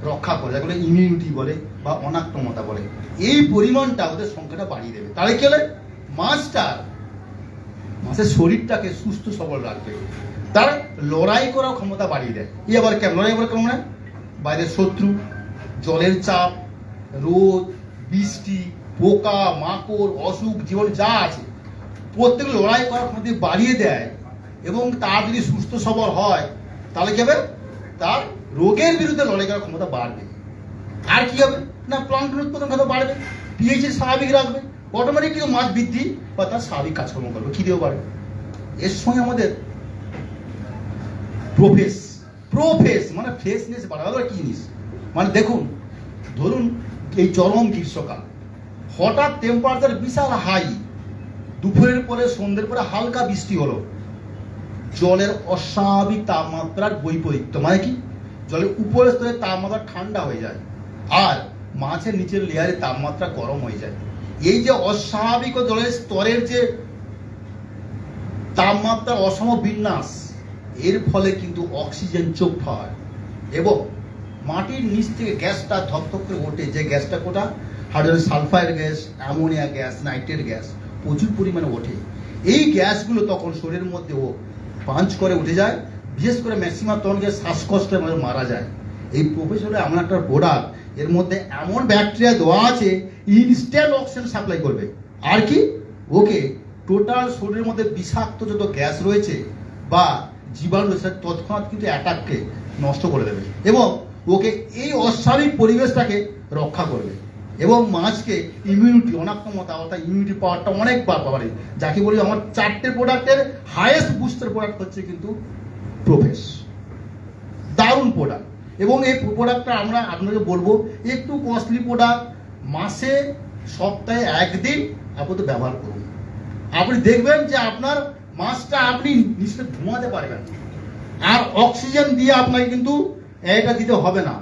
Speaker 11: রক্ষা করে, যেগুলো ইমিউনিটি বলে বা অনাক্রমতা বলে। এই পরিমাণটা ওদের সংখ্যাটা বাড়িয়ে দেবে। তাহলে কি হলে মাছের শরীরটাকে সুস্থ সবল রাখবে, তার লড়াই করার ক্ষমতা বাড়িয়ে দেয়। এই আবার কেমন লড়াই করা, কেমন, বাইরের শত্রু, জলের চাপ, রোদ, বৃষ্টি, পোকা মাকড়, অসুখ, জীবন যা আছে, প্রত্যেক লড়াই করার ক্ষমতা বাড়িয়ে দেয়। এবং তার যদি সুস্থ সবল হয়, তাহলে কি হবে, তার রোগের বিরুদ্ধে লড়াই করার ক্ষমতা বাড়বে। আর কি হবে না, প্লাঙ্কটন উৎপাদন ক্ষমতা বাড়বে, পিএইচ স্বাভাবিক রাখবে, অটোমেটিক মাছ বৃদ্ধি বা তার স্বাভাবিক কাজকর্ম করবে, খিদেও বাড়বে। এর সঙ্গে আমাদের প্রোফেস মানে ফ্রেশনেস বাড়াবে। কি জিনিস মানে দেখুন, ধরুন এই চরম গ্রীষ্মকাল, হঠাৎ টেম্পারেচার বিশাল হাই, দুপুরের পরে সন্ধ্যের পরে হালকা বৃষ্টি হলো, জলের অস্বাভাবিক তাপমাত্রার বৈপরীত্য, মানে কি জলের উপরের স্তরের তাপমাত্রা ঠান্ডা হয়ে যায়, আর মাছের নিচের লেয়ারের তাপমাত্রা গরম হয়ে যায়। এই যে অস্বাভাবিক জলের স্তরের যে তাপমাত্রার অসম বিন্যাস, এর ফলে কিন্তু অক্সিজেন চোখ হয় এবং মাটির নিচ থেকে গ্যাসটা ধপধপ করে ওঠে। যে গ্যাসটা কোটা, hydrogen sulphide gas, ammonia gas, nitrate gas প্রচুর পরিমাণে ওঠে। এই গ্যাসগুলো তখন শরীরের মধ্যে ও পাঞ্চ করে উঠে যায়, বিশেষ করে ম্যাক্সিমাম তখন গ্যাস শ্বাসকষ্টের মধ্যে মারা যায়। এই প্রফেশনে এমন একটা প্রোডাক্ট, এর মধ্যে এমন ব্যাকটেরিয়া দেওয়া আছে, ইনস্ট্যান্ট অক্সিজেন সাপ্লাই করবে। আর কি ওকে টোটাল শরীরের মধ্যে বিষাক্ত যত গ্যাস রয়েছে বা জীবাণু রয়েছে তৎক্ষণাৎ কিন্তু অ্যাটাককে নষ্ট করে দেবে এবং ওকে এই অস্বাভাবিক পরিবেশটাকে রক্ষা করবে এবং মাছকে ইমিউনিটি অনেক ক্ষমতা অর্থাৎ ইমিউনিটি পাওয়ারটা অনেকবার পারে, যাকে বলি আমার 4টে প্রোডাক্টের হাইয়েস্ট বুস্টার প্রোডাক্ট হচ্ছে কিন্তু প্রোফেস। দারুণ প্রোডাক্ট এবং এই প্রোডাক্টটা আমরা আপনাকে বলবো একটু কস্টলি প্রোডাক্ট, মাসে সপ্তাহে 1 দিন আপাতত ব্যবহার করুন। আপনি দেখবেন যে আপনার মাছটা আপনি নিশ্চয় ঘুমাতে পারবেন, আর অক্সিজেন দিয়ে আপনাকে কিন্তু এটা দিতে হবে না।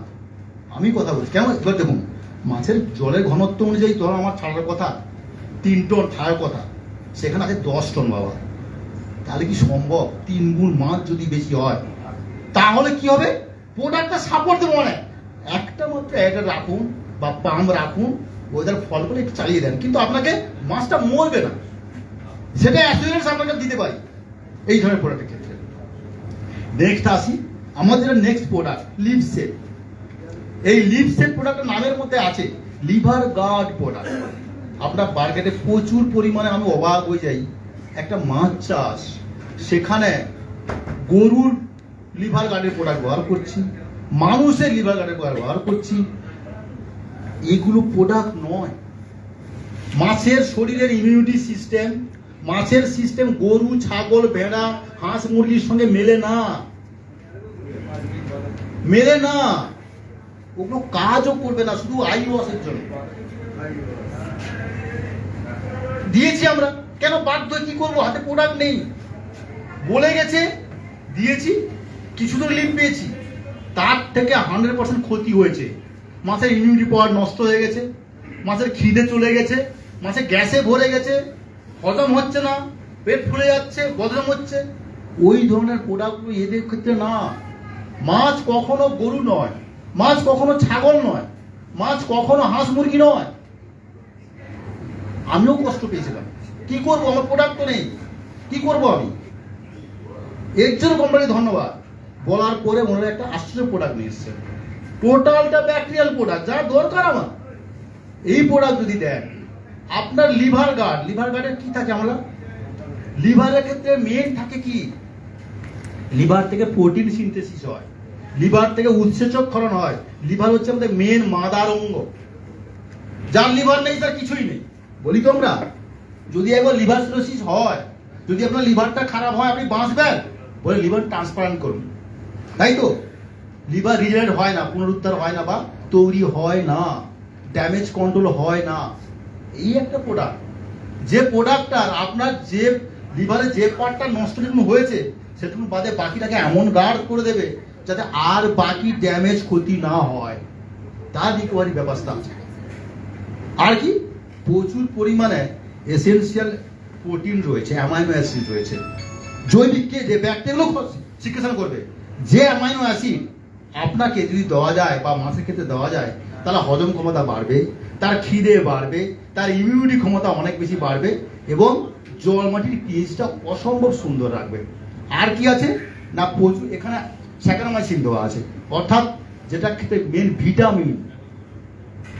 Speaker 11: আমি কথা বলছি কেমন, এবার দেখুন মাছের জলের ঘনত্ব অনুযায়ী ধরো আমার ছাড়ার কথা 3 টন ছাড়ার কথা, সেখানে আছে 10 টন বাবা। তাহলে কি সম্ভব? 3 গুণ মাছ যদি বেশি হয় তাহলে কি হবে? প্রোডাক্টটা সাপোর্ট দেবো মানে একটা মাত্র এটা রাখুন বা পাম্প রাখুন, ওদের ফল করে একটু চালিয়ে দেন, কিন্তু আপনাকে মাছটা মরবে না, সেটা অ্যাসুরেন্স আপনাকে দিতে পারি এই ধরনের প্রোডাক্টের ক্ষেত্রে। নেক্সট আসি আমাদের নেক্সট প্রোডাক্ট লিভসেট। এই লিভসেট প্রোডাক্টের নামের মধ্যে আছে লিভার গার্ড প্রোডাক্ট। আপনার মার্কেটে প্রচুর পরিমাণে আমি অবাক হয়ে যাই, একটা মাছ চাষ সেখানে গরুর লিভার গার্ডের প্রোডাক্ট ব্যবহার করছি, মানুষের লিভার গার্ডের প্রোডাক্ট ব্যবহার করছি। এগুলো প্রোডাক্ট নয়। মাছের শরীরের ইমিউনিটি সিস্টেম, মাছের সিস্টেম গরু, ছাগল, ভেড়া, হাঁস, মুরগির সঙ্গে মেলে না, মেলে না। ওগুলো কাজও করবে না, শুধু আই ওয়াশের জন্য দিয়েছি আমরা। কেন বাধ্য, কি করবো, হাতে প্রোডাক্ট নেই, বলে গেছে দিয়েছি, কিছু তো লিভ পেয়েছি, তার থেকে 100% ক্ষতি হয়েছে। মাছের ইমিউনিটি পাওয়ার নষ্ট হয়ে গেছে, মাছের খিদে চলে গেছে, মাছের গ্যাসে ভরে গেছে, হজম হচ্ছে না, পেট ফুলে যাচ্ছে, বদহজম হচ্ছে। ওই ধরনের প্রোডাক্টগুলো এদের ক্ষেত্রে না। মাছ কখনো গরু নয়, মাছ কখনো ছাগল নয়, মাছ কখনো হাঁস মুরগি নয়। আমিও কষ্ট পেয়েছিলাম, কি করবো, আমার প্রোডাক্ট তো নেই, কি করবো আমি। এর জন্য কোম্পানি ধন্যবাদ বলার পরে মনে একটা আশ্চর্য প্রোডাক্ট নিয়ে এসছে, টোটালটা ব্যাকটেরিয়াল প্রোডাক্ট, যা দরকার আমার। এই প্রোডাক্ট যদি দেন আপনার লিভার গার্ড, লিভার গার্ডের কি থাকে, আমরা লিভারের ক্ষেত্রে মেন থাকে কি, লিভার থেকে প্রোটিন সিনথেসিস হয়, লিভার থেকে উৎসেচক ক্ষরণ হয়। লিভার হচ্ছে আমাদের মেন মাদার অঙ্গ। যার লিভার নেই তার কিছুই নেই, বলি তো আমরা। যদি একবার লিভার সিরোসিস হয়, যদি আপনার লিভারটা খারাপ হয়, আপনি বাঁচবেন, বলে লিভার ট্রান্সপ্লান্ট করুন, তাই তো। লিভার রিজেনারেট হয় না, পুনরুদ্ধার হয় না বা তৈরি হয় না, ড্যামেজ কন্ট্রোল হয় না। এই একটা প্রোডাক্ট, যে প্রোডাক্টটার আপনার যে লিভারে যে পার্টটা নষ্ট যেটুকু হয়েছে সেটুকু বাদে বাকিটাকে এমন গার্ড করে দেবে যাতে আর বাকি ড্যামেজ ক্ষতি না হয়, তার রিকভারি ব্যবস্থা আছে। আর কি প্রচুর পরিমাণে এসেনশিয়াল প্রোটিন রয়েছে, অ্যামাইনো অ্যাসিড রয়েছে, জৈবিককে যে ব্যাকটেরিয়াগুলো সিক্রেশন করবে, যে অ্যামাইনো অ্যাসিড আপনাকে যদি দেওয়া যায় বা মাছের ক্ষেত্রে দেওয়া যায়, তাহলে হজম ক্ষমতা বাড়বে, তার খিদে বাড়বে, তার ইমিউনিটি ক্ষমতা অনেক বেশি বাড়বে এবং জল মাটির পিএইচটা অসম্ভব সুন্দর রাখবে। আর কি আছে না, প্রচুর এখানে স্যাকারামাইসিন দেওয়া আছে, অর্থাৎ যেটা খেতে মেন ভিটামিন,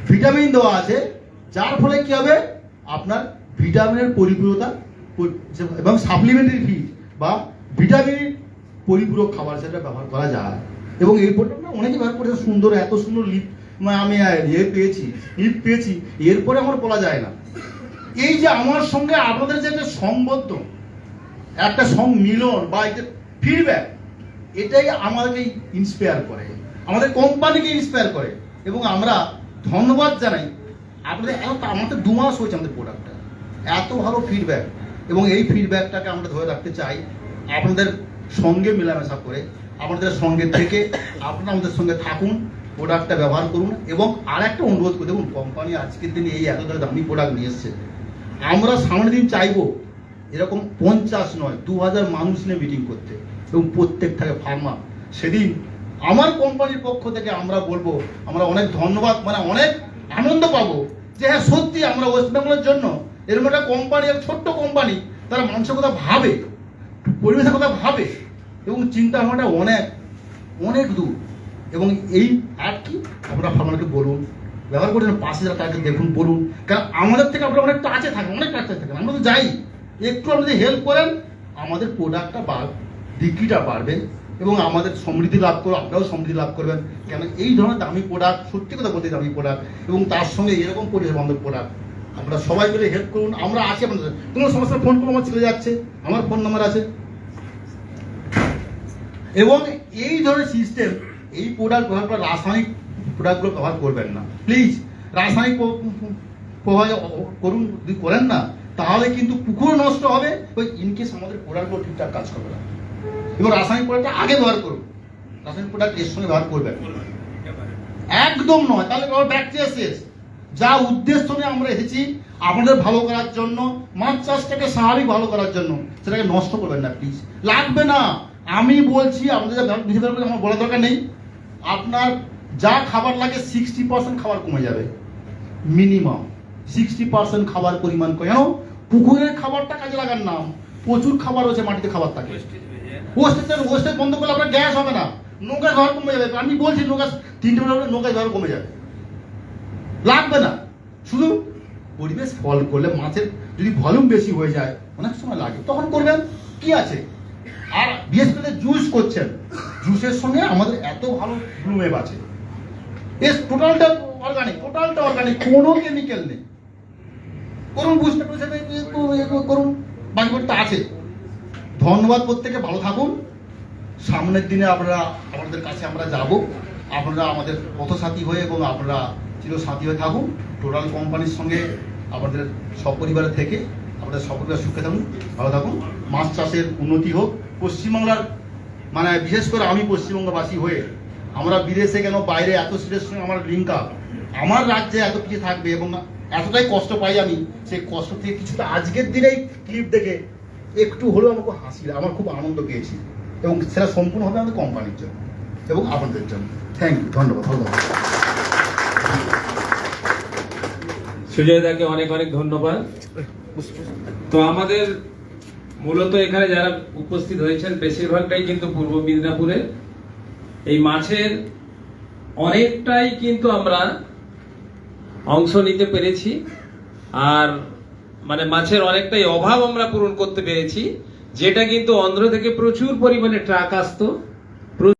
Speaker 11: ভিটামিন দেওয়া আছে, যার ফলে কি হবে আপনার ভিটামিনের পরিপূরকতা এবং সাপ্লিমেন্টারি ফিড বা ভিটামিন পরিপূরক খাবার সেটা ব্যবহার করা যায়। এবং এই প্রোডাক্টটা অনেকে ব্যবহার করেছে, সুন্দর, এত সুন্দর লিপ আমি পেয়েছি, লিপ পেয়েছি, এরপরে আমার বলা যায় না। এই যে আমার সঙ্গে আপনাদের যে একটা সংবদ্ধ, একটা সংমিলন বা একটা ফিডব্যাক, এটাই আমাদেরকে ইন্সপায়ার করে, আমাদের কোম্পানিকে ইন্সপায়ার করে। এবং আমরা ধন্যবাদ জানাই আপনাদের। আমাদের 2 মাস হয়েছে আমাদের প্রোডাক্টটা, এত ভালো ফিডব্যাক, এবং এই ফিডব্যাকটাকে আমরা ধরে রাখতে চাই আপনাদের সঙ্গে মেলামেশা করে, আপনাদের সঙ্গে থেকে আপনারা আমাদের সঙ্গে থাকুন, প্রোডাক্টটা ব্যবহার করুন। এবং আর একটা অনুরোধ করে, দেখুন কোম্পানি আজকের দিনে এই এত দামি প্রোডাক্ট নিয়ে এসছে, আমরা সামনের দিন চাইবো এরকম 50 নয় 2000 মানুষ নিয়ে মিটিং করতে, এবং প্রত্যেক থাকে ফার্মার। সেদিন আমার কোম্পানির পক্ষ থেকে আমরা বলবো, আমরা অনেক ধন্যবাদ, মানে অনেক আনন্দ পাবো যে হ্যাঁ সত্যি আমরা ওয়েস্ট বেঙ্গলের জন্য এরকম একটা কোম্পানি, এক ছোট্ট কোম্পানি, তারা মানুষের কথা ভাবে, পরিবেশের কথা ভাবে, এবং চিন্তা ভাবনাটা অনেক অনেক দূর। এবং এই আর কি আপনারা ফার্মারকে বলুন, ব্যবহার করছেন 5000 টাকা দেখুন, বলুন, কারণ আমাদের থেকে আপনারা অনেকটা আছে থাকেন, অনেক কাছে থাকেন, আমরা তো যাই, একটু আপনি হেল্প করেন, আমাদের প্রোডাক্টটা বিক্রিটা বাড়বে এবং আমাদের সমৃদ্ধি লাভ করবো, আপনারাও সমৃদ্ধি লাভ করবেন। কেন এই ধরনের দামি প্রোডাক্ট, সত্যি কথা বলতে দামি প্রোডাক্ট, এবং তার সঙ্গে এরকম পরিবেশ বান্ধব প্রোডাক্ট, আপনারা সবাই মিলে হেল্প করুন। আমরা আছি আপনাদের, কোনো সমস্যা ফোন করুন, আমার ছেলে যাচ্ছে, আমার ফোন নাম্বার আছে। এবং এই ধরনের সিস্টেম, এই প্রোডাক্ট ব্যবহার করা, রাসায়নিক প্রোডাক্টগুলো ব্যবহার করবেন না প্লিজ। রাসায়নিক প্রভাব করুন, যদি করেন না তাহলে কিন্তু পুকুর নষ্ট হবে, ওই ইনকেস আমাদের প্রোডাক্টগুলো ঠিকঠাক কাজ করবে না। এবং রাসায়নিক প্রোডাক্টটা আগে ব্যবহার করুন, রাসায়নিক প্রোডাক্ট এর সঙ্গে ব্যবহার করবেন একদম নয়, তাহলে ব্যাকটেরিয়া শেষ। যা উদ্দেশ্য নিয়ে আমরা এসেছি আপনাদের ভালো করার জন্য, মাছ চাষটাকে স্বাভাবিক ভালো করার জন্য, সেটাকে নষ্ট করবেন না প্লিজ। লাগবে না, আমি বলছি আপনাদের আমার বলার দরকার নেই। আপনার যা খাবার লাগে 60% খাবার কমে যাবে, মিনিমাম 60% খাবার পরিমাণ। কেন? পুকুরের খাবারটা কাজে লাগার নাম, প্রচুর খাবার রয়েছে মাটিতে খাবার থাকে। ওয়েস্টেজ বন্ধ করলে আপনার গ্যাস হবে না, নৌকার ব্যবহার কমে যাবে। আমি বলছি নৌকা 3টে নৌকার ব্যবহার কমে যাবে, লাগবে না। শুধু পরিবেশ ফল করলে, মাছের যদি ভলিউম বেশি হয়ে যায়, অনেক সময় লাগে, তখন করবেন, কি আছে। আর বিশেষ করে জুস করছেন, জুসের সঙ্গে আমাদের এত ভালো ব্লুমেভ আছে, এর টোটালটা অর্গানিক, কোনো কেমিক্যাল নেই। করুন, বুঝতে করুন, বাকিটা আছে। ধন্যবাদ, প্রত্যেকে ভালো থাকুন। সামনের দিনে আপনারা আমাদের কাছে আমরা যাব, আপনারা আমাদের পথসাথী হয়ে এবং আপনারা চিরসাথী হয়ে থাকুন। টোটাল কোম্পানির সঙ্গে আমাদের সপরিবারে থেকে আমাদের সপরিবার সুখে থাকুন, ভালো থাকুন। মাছ চাষের উন্নতি হোক পশ্চিমবাংলার, মানে বিশেষ করে আমি পশ্চিমবঙ্গবাসী হয়ে, আমরা বিদেশে কেন বাইরে এত সিটের সঙ্গে আমার লিঙ্ক আপ, আমার রাজ্যে এত কিছু থাকবে এবং এতটাই কষ্ট পাই আমি, সেই কষ্ট থেকে কিছুটা আজকের দিনেই ক্লিপ দেখে একটু হলেও আমাকে হাসি, আমার খুব আনন্দ পেয়েছি, এবং সেটা সম্পূর্ণ হবে আমাদের কোম্পানির জন্য এবং আপনাদের জন্য। থ্যাংক ইউ, ধন্যবাদ, ধন্যবাদ।
Speaker 2: সুজয় দাকে অনেক অনেক ধন্যবাদ। তো আমাদের মূলত এখানে যারা উপস্থিত হয়েছেন বেশিরভাগটাই কিন্তু পূর্ব মিদনাপুরে। এই মাছের অনেকটাই কিন্তু আমরা অংশ নিতে পেরেছি, আর মানে মাছের অনেকটাই অভাব আমরা পূরণ করতে পেরেছি, যেটা কিন্তু অন্ধ্র থেকে প্রচুর পরিমাণে ট্রাক আসতো